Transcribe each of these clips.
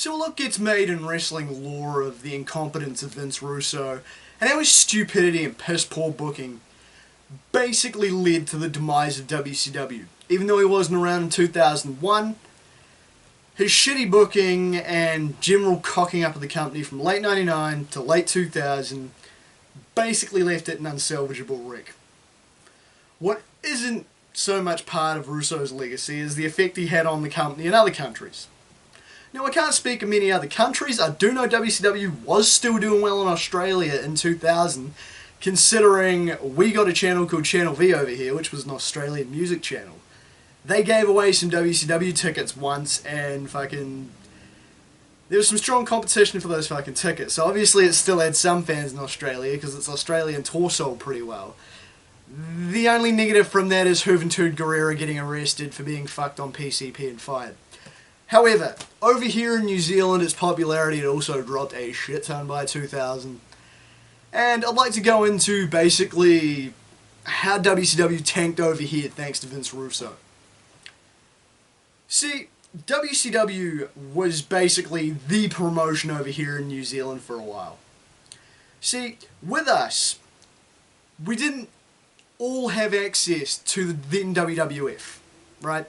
So a lot gets made in wrestling lore of the incompetence of Vince Russo, and how his stupidity and piss-poor booking basically led to the demise of WCW. Even though he wasn't around in 2001, his shitty booking and general cocking up of the company from late 99 to late 2000 basically left it an unsalvageable wreck. What isn't so much part of Russo's legacy is the effect he had on the company in other countries. Now, I can't speak of many other countries. I do know WCW was still doing well in Australia in 2000, considering we got a channel called Channel V over here, which was an Australian music channel. They gave away some WCW tickets once, and there was some strong competition for those fucking tickets. So obviously it still had some fans in Australia, because its Australian tour sold pretty well. The only negative from that is Juventud Guerrera getting arrested for being fucked on PCP and fired. However, over here in New Zealand, its popularity had also dropped a shit ton by 2000. And I'd like to go into basically how WCW tanked over here thanks to Vince Russo. See, WCW was basically the promotion over here in New Zealand for a while. See, with us, we didn't all have access to the then WWF, right?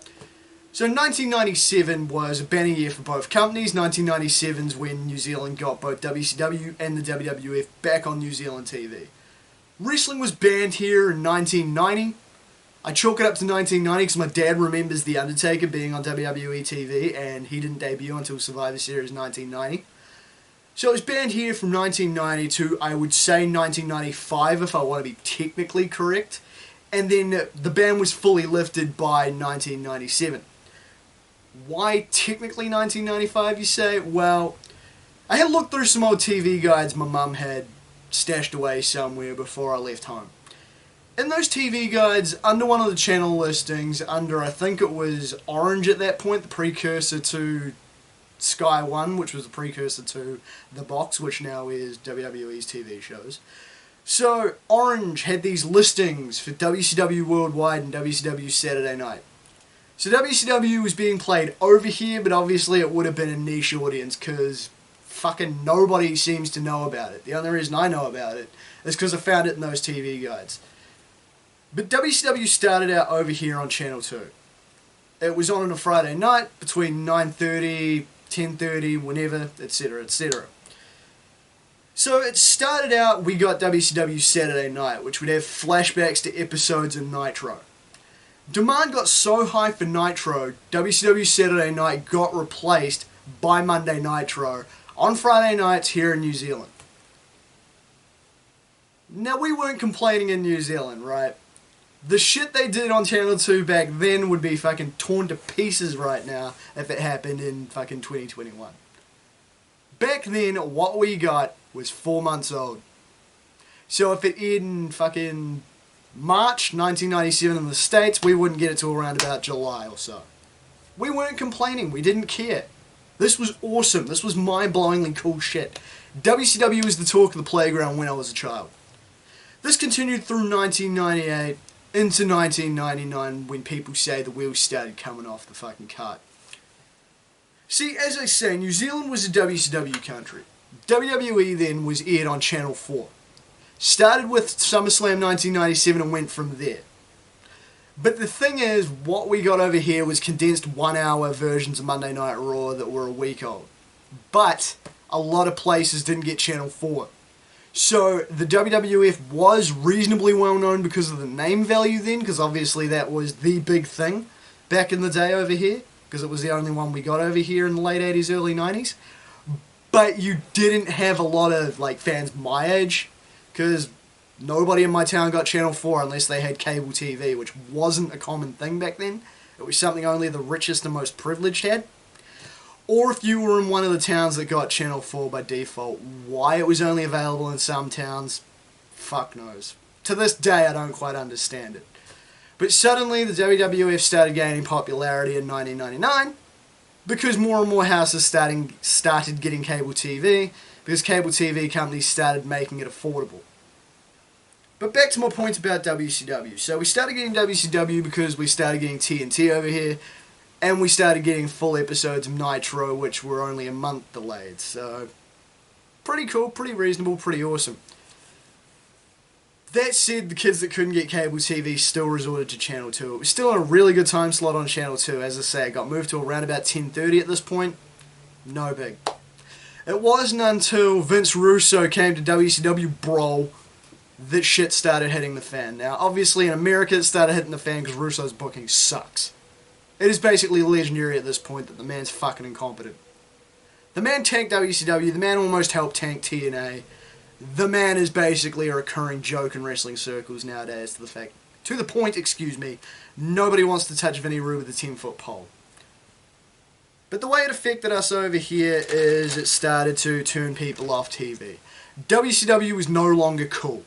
So 1997 was a banner year for both companies. 1997's when New Zealand got both WCW and the WWF back on New Zealand TV. Wrestling was banned here in 1990. I chalk it up to 1990 because my dad remembers The Undertaker being on WWE TV and he didn't debut until Survivor Series 1990. So it was banned here from 1990 to, I would say, 1995 if I want to be technically correct. And then the ban was fully lifted by 1997. Why technically 1995, you say? Well, I had looked through some old TV guides my mum had stashed away somewhere before I left home. In those TV guides, under one of the channel listings, under I think it was Orange at that point, the precursor to Sky One, which was the precursor to The Box, which now is WWE's TV shows. So, Orange had these listings for WCW Worldwide and WCW Saturday Night. So WCW was being played over here, but obviously it would have been a niche audience because fucking nobody seems to know about it. The only reason I know about it is because I found it in those TV guides. But WCW started out over here on Channel 2. It was on a Friday night between 9:30, 10:30, whenever, etc, etc. So it started out, we got WCW Saturday Night, which would have flashbacks to episodes of Nitro. Demand got so high for Nitro, WCW Saturday Night got replaced by Monday Nitro on Friday nights here in New Zealand. Now, we weren't complaining in New Zealand, right? The shit they did on Channel 2 back then would be fucking torn to pieces right now if it happened in fucking 2021. Back then, what we got was 4 months old. So if it aired in fucking March 1997 in the States, we wouldn't get it till around about July or so. We weren't complaining, we didn't care. This was awesome, this was mind-blowingly cool shit. WCW was the talk of the playground when I was a child. This continued through 1998 into 1999 when people say the wheels started coming off the fucking cart. See, as I say, New Zealand was a WCW country. WWE then was aired on Channel 4. Started with SummerSlam 1997 and went from there. But the thing is, what we got over here was condensed 1 hour versions of Monday Night Raw that were a week old. But a lot of places didn't get Channel 4. So the WWF was reasonably well known because of the name value then, because obviously that was the big thing back in the day over here, because it was the only one we got over here in the late 80s, early 90s. But you didn't have a lot of fans my age, because nobody in my town got Channel 4 unless they had cable TV, which wasn't a common thing back then. It was something only the richest and most privileged had. Or if you were in one of the towns that got Channel 4 by default, why it was only available in some towns, fuck knows. To this day, I don't quite understand it. But suddenly, the WWF started gaining popularity in 1999, because more and more houses started getting cable TV, because cable TV companies started making it affordable. But back to my point about WCW. So we started getting WCW because we started getting TNT over here, and we started getting full episodes of Nitro, which were only a month delayed. So, pretty cool, pretty reasonable, pretty awesome. That said, the kids that couldn't get cable TV still resorted to Channel 2. It was still in a really good time slot on Channel 2. As I say, it got moved to around about 10:30 at this point. No big. It wasn't until Vince Russo came to WCW, bro, that shit started hitting the fan. Now, obviously in America it started hitting the fan because Russo's booking sucks. It is basically legendary at this point that the man's fucking incompetent. The man tanked WCW, the man almost helped tank TNA. The man is basically a recurring joke in wrestling circles nowadays to the point, nobody wants to touch Vinny Rue with a 10-foot pole. But the way it affected us over here is it started to turn people off TV. WCW was no longer cool.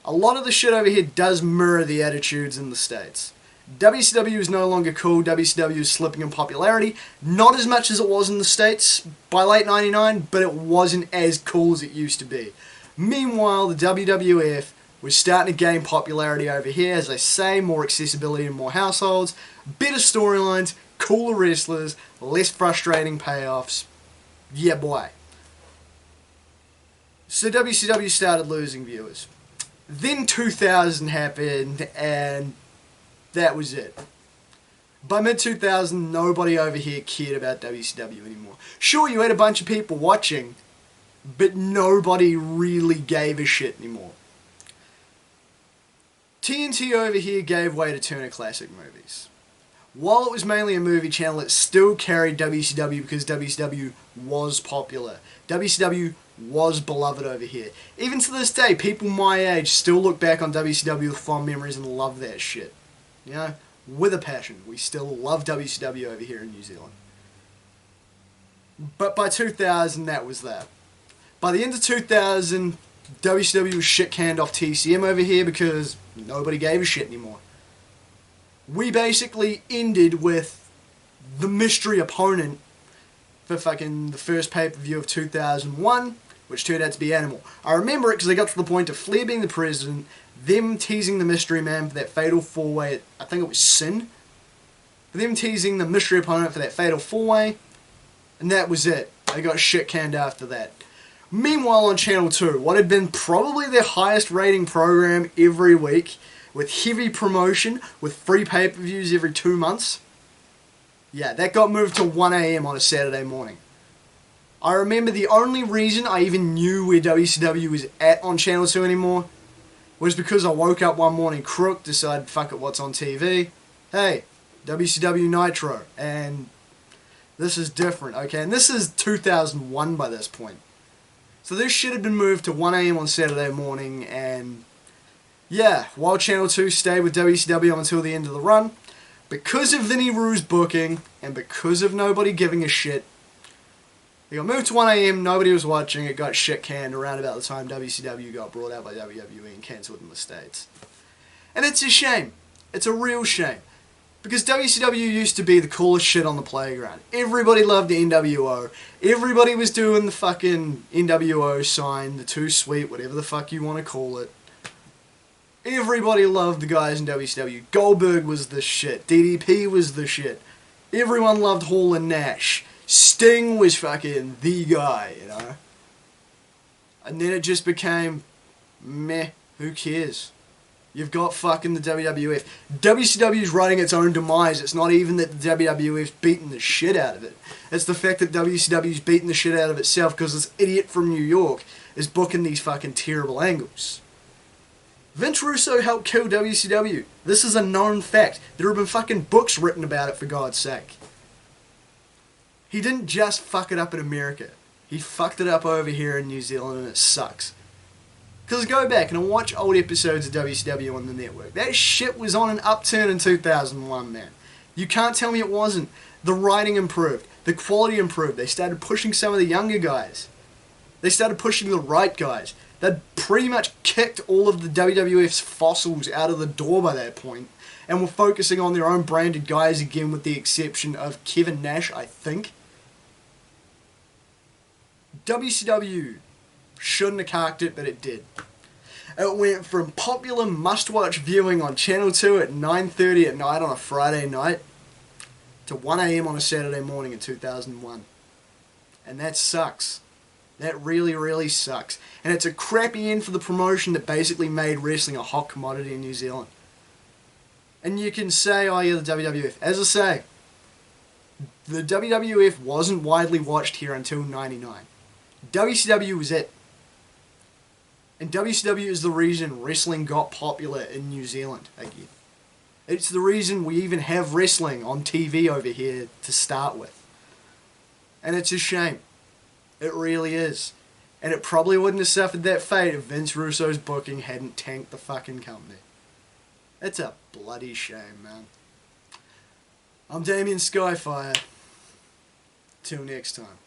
A lot of the shit over here does mirror the attitudes in the States. WCW is no longer cool, WCW is slipping in popularity, not as much as it was in the States by late 99, but it wasn't as cool as it used to be. Meanwhile, the WWF was starting to gain popularity over here, as I say, more accessibility in more households, better storylines, cooler wrestlers, less frustrating payoffs. Yeah, boy. So WCW started losing viewers. Then 2000 happened, and that was it. By mid-2000, nobody over here cared about WCW anymore. Sure, you had a bunch of people watching, but nobody really gave a shit anymore. TNT over here gave way to Turner Classic Movies. While it was mainly a movie channel, it still carried WCW because WCW was popular. WCW was beloved over here. Even to this day, people my age still look back on WCW with fond memories and love that shit. You know, with a passion. We still love WCW over here in New Zealand. But by 2000, that was that. By the end of 2000, WCW was shit-canned off TCM over here because nobody gave a shit anymore. We basically ended with the mystery opponent for fucking the first pay-per-view of 2001, which turned out to be Animal. I remember it because they got to the point of Flair being the president, them teasing the mystery man for that fatal four-way at, I think it was Sin, them teasing the mystery opponent for that fatal four-way, and that was it. They got shit-canned after that. Meanwhile on Channel 2, what had been probably their highest rating program every week, with heavy promotion, with free pay-per-views every 2 months, yeah, that got moved to 1 AM on a Saturday morning. I remember the only reason I even knew where WCW was at on Channel 2 anymore was because I woke up one morning crook, decided, fuck it, what's on TV? Hey, WCW Nitro, and this is different, okay? And this is 2001 by this point. So this shit had been moved to 1 AM on Saturday morning, and yeah, while Channel 2 stayed with WCW until the end of the run, because of Vinny Rue's booking, and because of nobody giving a shit, it got moved to 1 AM, nobody was watching, it got shit canned around about the time WCW got brought out by WWE and cancelled in the States. And it's a shame. It's a real shame. Because WCW used to be the coolest shit on the playground. Everybody loved the NWO. Everybody was doing the fucking NWO sign, the Too Sweet, whatever the fuck you want to call it. Everybody loved the guys in WCW. Goldberg was the shit. DDP was the shit. Everyone loved Hall and Nash. Sting was fucking the guy, you know. And then it just became, meh, who cares? You've got fucking the WWF. WCW's writing its own demise. It's not even that the WWF's beating the shit out of it. It's the fact that WCW's beating the shit out of itself because this idiot from New York is booking these fucking terrible angles. Vince Russo helped kill WCW. This is a known fact. There have been fucking books written about it, for God's sake. He didn't just fuck it up in America. He fucked it up over here in New Zealand, and it sucks. Because go back and watch old episodes of WCW on the network. That shit was on an upturn in 2001, man. You can't tell me it wasn't. The writing improved. The quality improved. They started pushing some of the younger guys. They started pushing the right guys. They'd pretty much kicked all of the WWF's fossils out of the door by that point, and were focusing on their own branded guys again, with the exception of Kevin Nash, I think. WCW shouldn't have carked it, but it did. It went from popular must-watch viewing on Channel 2 at 9:30 at night on a Friday night to 1 a.m. on a Saturday morning in 2001. And that sucks. That really, really sucks. And it's a crappy end for the promotion that basically made wrestling a hot commodity in New Zealand. And you can say, oh yeah, the WWF. As I say, the WWF wasn't widely watched here until '99. WCW was it. And WCW is the reason wrestling got popular in New Zealand again. It's the reason we even have wrestling on TV over here to start with. And it's a shame. It really is. And it probably wouldn't have suffered that fate if Vince Russo's booking hadn't tanked the fucking company. It's a bloody shame, man. I'm Damien Skyfire. Till next time.